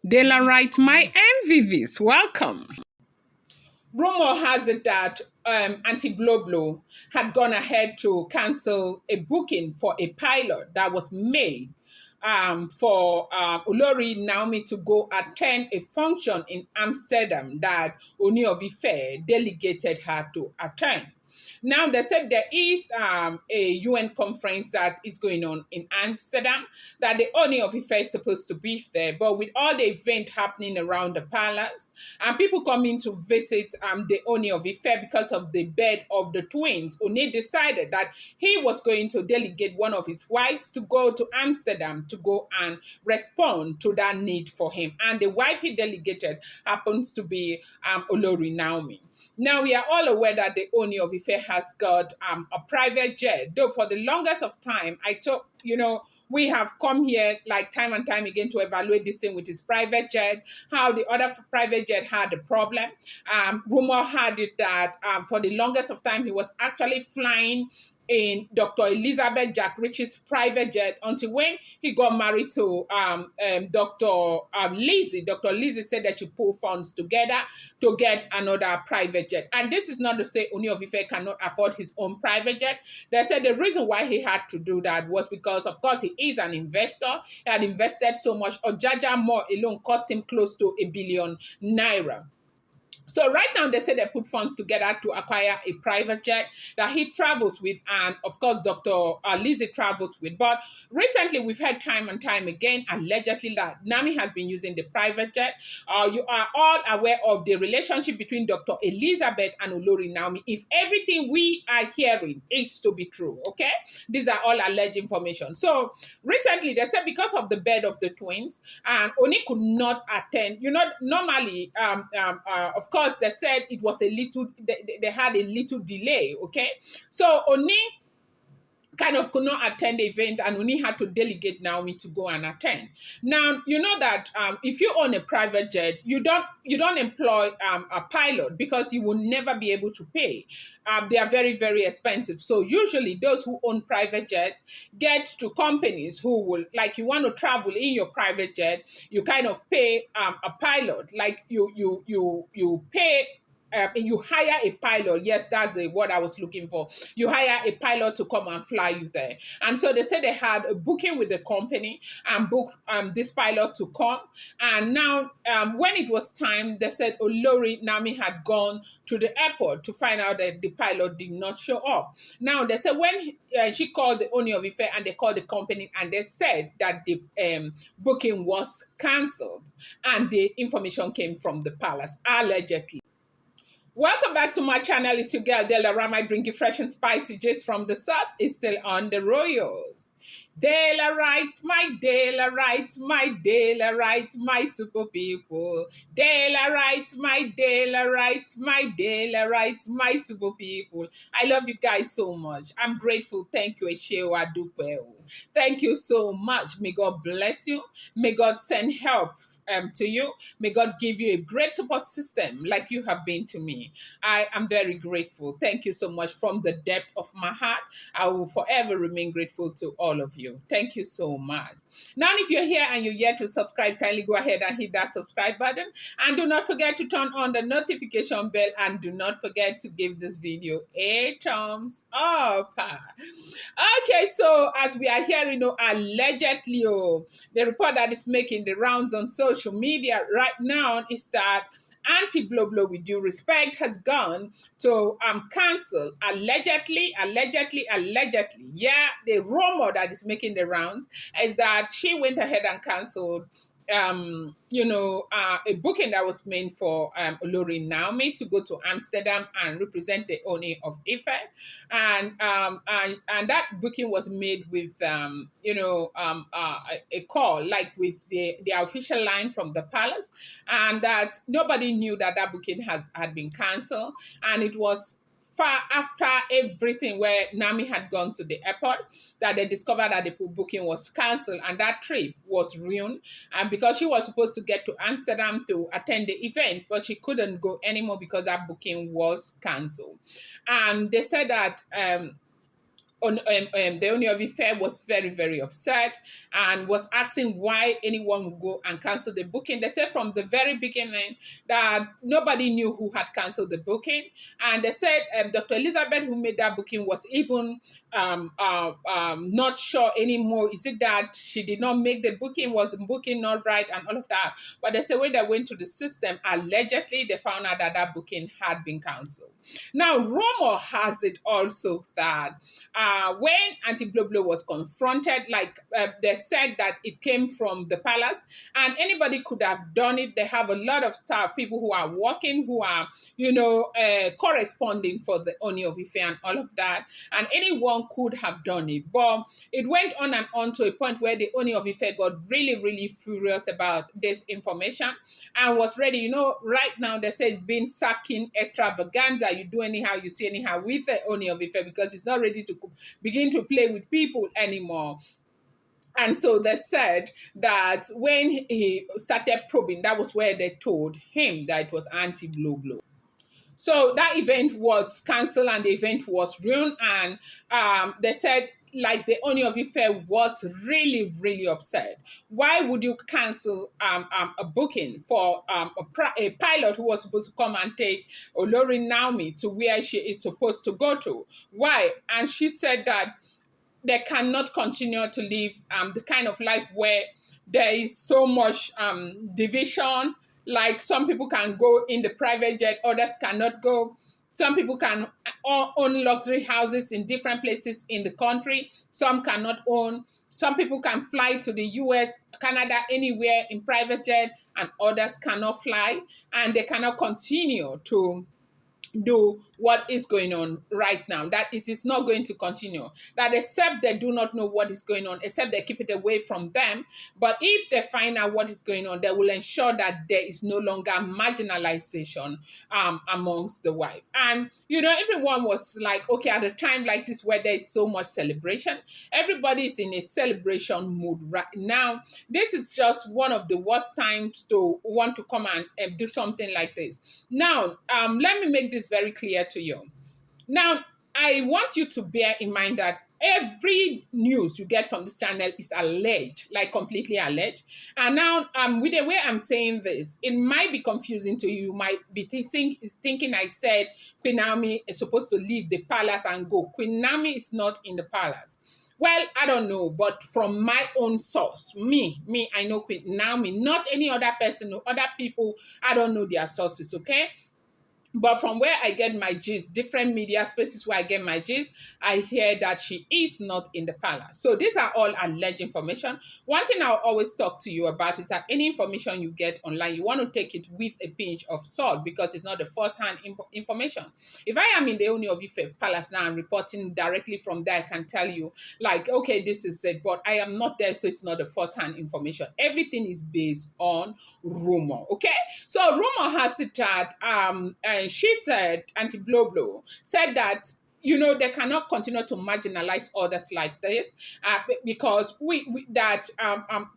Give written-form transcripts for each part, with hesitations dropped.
Dela writes, my MVVs, welcome. Rumor has it that Auntie Bloblo had gone ahead to cancel a booking for a pilot that was made for Olori Naomi to go attend a function in Amsterdam that Ooni of Ife delegated her to attend. Now, they said there is a UN conference that is going on in Amsterdam that the Ooni of Ife is supposed to be there. But with all the event happening around the palace and people coming to visit the Ooni of Ife because of the birth of the twins, Ooni decided that he was going to delegate one of his wives to go to Amsterdam to go and respond to that need for him. And the wife he delegated happens to be Olori Naomi. Now, we are all aware that the Ooni of Ife has got a private jet, though for the longest of time, I thought, we have come here like time and time again to evaluate this thing with his private jet, how the other private jet had a problem. Rumor had it that for the longest of time, he was actually flying in Dr. Elizabeth Jack Rich's private jet until when he got married to Dr. Lizzie. Dr. Lizzie said that she pulled funds together to get another private jet. And this is not to say Ooni of Ife cannot afford his own private jet. They said the reason why he had to do that was because, of course, he is an investor. He had invested so much. Ojaja More alone cost him close to ₦1 billion. So right now they say they put funds together to acquire a private jet that he travels with, and of course Dr. Lizzie travels with. But recently we've heard time and time again, allegedly, that Nami has been using the private jet. You are all aware of the relationship between Dr. Elizabeth and Olori Naomi. If everything we are hearing is to be true, okay? These are all alleged information. So recently they said because of the birth of the twins, and Oni could not attend. Normally, of course, they said it was a little, they had a little delay, okay? So Oni kind of could not attend the event and Oni had to delegate Naomi to go and attend. Now, you know that if you own a private jet, you don't employ a pilot because you will never be able to pay. They are very, very expensive. So usually those who own private jets get to companies who will, like, you want to travel in your private jet, you kind of pay a pilot, like you pay you hire a pilot. Yes, that's the word I was looking for. You hire a pilot to come and fly you there. And so they said they had a booking with the company and booked this pilot to come. And now, when it was time, they said Olori Naomi had gone to the airport to find out that the pilot did not show up. Now, they said when she called the Ooni of Ife and they called the company and they said that the booking was cancelled and the information came from the palace, allegedly. Welcome back to my channel. It's your girl Dela Ram. I bring you fresh and spicy gist from the sauce. It's still on the royals. Dela right, my Dela right, my Dela right, my super people. Dela right, my Dela right, my Dela right, my super people. I love you guys so much. I'm grateful. Thank you, Eshewa Dupe. Thank you so much. May God bless you. May God send help to you. May God give you a great support system like you have been to me. I am very grateful. Thank you so much from the depth of my heart. I will forever remain grateful to all of you. Thank you so much. Now, if you're here and you're yet to subscribe, kindly go ahead and hit that subscribe button. And do not forget to turn on the notification bell. And do not forget to give this video a thumbs up. Okay, so as we are hearing, allegedly, the report that is making the rounds on social media right now is that Auntie Bloblo, with due respect, has gone to cancel allegedly. Yeah, the rumor that is making the rounds is that she went ahead and canceled a booking that was made for Olori Naomi to go to Amsterdam and represent the Ooni of Ife, and that booking was made with a call, like with the official line from the palace, and that nobody knew that booking had been cancelled, and it was far after everything where Nami had gone to the airport that they discovered that the booking was cancelled and that trip was ruined. And because she was supposed to get to Amsterdam to attend the event, but she couldn't go anymore because that booking was cancelled. And they said that the Ooni of Ife was very, very upset and was asking why anyone would go and cancel the booking. They said from the very beginning that nobody knew who had canceled the booking. And they said Dr. Elizabeth, who made that booking, was even not sure anymore. Is it that she did not make the booking? Was the booking not right? And all of that. But they said when they went to the system, allegedly, they found out that that booking had been canceled. Now, rumor has it also that when Auntie Bloblo was confronted, like they said that it came from the palace, and anybody could have done it. They have a lot of staff, people who are working, who are, corresponding for the Ooni of Ife and all of that, and anyone could have done it. But it went on and on to a point where the Ooni of Ife got really, really furious about this information and was ready. Right now they say it's been sacking extravaganza. You do anyhow, you see anyhow with the Ooni of Ife because it's not ready to begin to play with people anymore. And so they said that when he started probing, that was where they told him that it was Auntie Bloblo. So that event was cancelled and the event was ruined. And they said, like, the Ooni of Ife was really, really upset. Why would you cancel a booking for a pilot who was supposed to come and take Olori Naomi to where she is supposed to go to? Why? And she said that they cannot continue to live the kind of life where there is so much division. Like some people can go in the private jet, others cannot go. Some people can own luxury houses in different places in the country. Some cannot own. Some people can fly to the US, Canada, anywhere in private jet, and others cannot fly. And they cannot continue to do what is going on right now, that it is not going to continue, that except they do not know what is going on, except they keep it away from them. But if they find out what is going on, they will ensure that there is no longer marginalization amongst the wife. And everyone was like, okay, at a time like this where there is so much celebration, everybody is in a celebration mood right now. This is just one of the worst times to want to come and do something like this. Now, let me make this very clear to you. Now, I want you to bear in mind that every news you get from this channel is alleged, like completely alleged. And now, with the way I'm saying this, it might be confusing to you. You might be thinking I said Queen Naomi is supposed to leave the palace and go. Queen Naomi is not in the palace. Well, I don't know, but from my own source, me, I know Queen Naomi, not any other person or other people. I don't know their sources, okay? But from where I get my gist, different media spaces where I get my gist, I hear that she is not in the palace. So these are all alleged information. One thing I'll always talk to you about is that any information you get online, you want to take it with a pinch of salt because it's not the first-hand information. If I am in the Ooni of Ife palace now and reporting directly from there, I can tell you, like, okay, this is it, but I am not there, so it's not the first-hand information. Everything is based on rumor, okay? So rumor has it that she said, Auntie Bloblo said that they cannot continue to marginalize others like this because that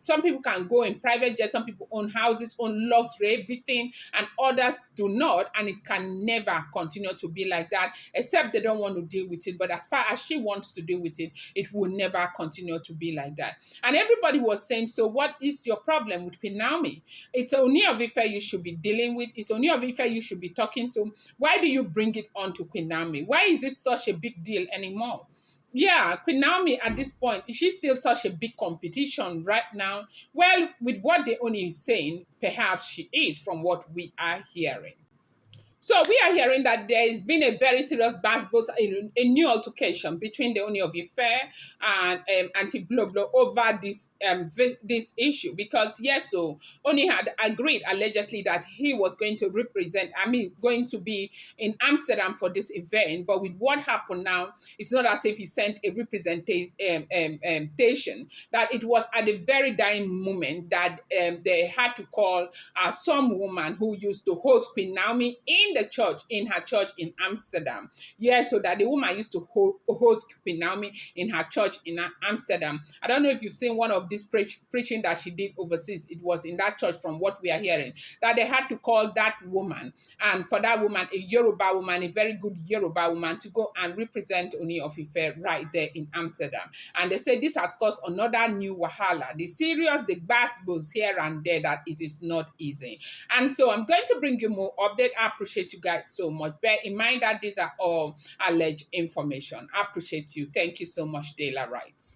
some people can go in private jets, some people own houses, own luxury, everything, and others do not, and it can never continue to be like that, except they don't want to deal with it. But as far as she wants to deal with it, it will never continue to be like that. And everybody was saying, so what is your problem with Queen Naomi? It's Ooni of Ife you should be dealing with. It's Ooni of Ife you should be talking to. Why do you bring it on to Queen Naomi? Why is it such a big deal anymore? Yeah, Queen Naomi at this point, is she still such a big competition right now? Well, with what the Ooni is saying, perhaps she is from what we are hearing. So we are hearing that there has been a very serious a new altercation between the Ooni of Ife and Auntie Bloblo over this issue because yes, so Ooni had agreed allegedly that he was going to going to be in Amsterdam for this event. But with what happened now, it's not as if he sent a representation. That it was at the very dying moment that they had to call some woman who used to host Queen Naomi in in the church, in her church in Amsterdam. Yeah, so that the woman used to host Queen Naomi in her church in Amsterdam. I don't know if you've seen one of these preaching that she did overseas. It was in that church, from what we are hearing, that they had to call that woman, and for that woman, a Yoruba woman, a very good Yoruba woman, to go and represent Ooni of Ife right there in Amsterdam. And they say this has caused another new wahala. The serious, the bass here and there, that it is not easy. And so I'm going to bring you more update. I appreciate you guys so much. Bear in mind that these are all alleged information. I appreciate you. Thank you so much, Dela Wright.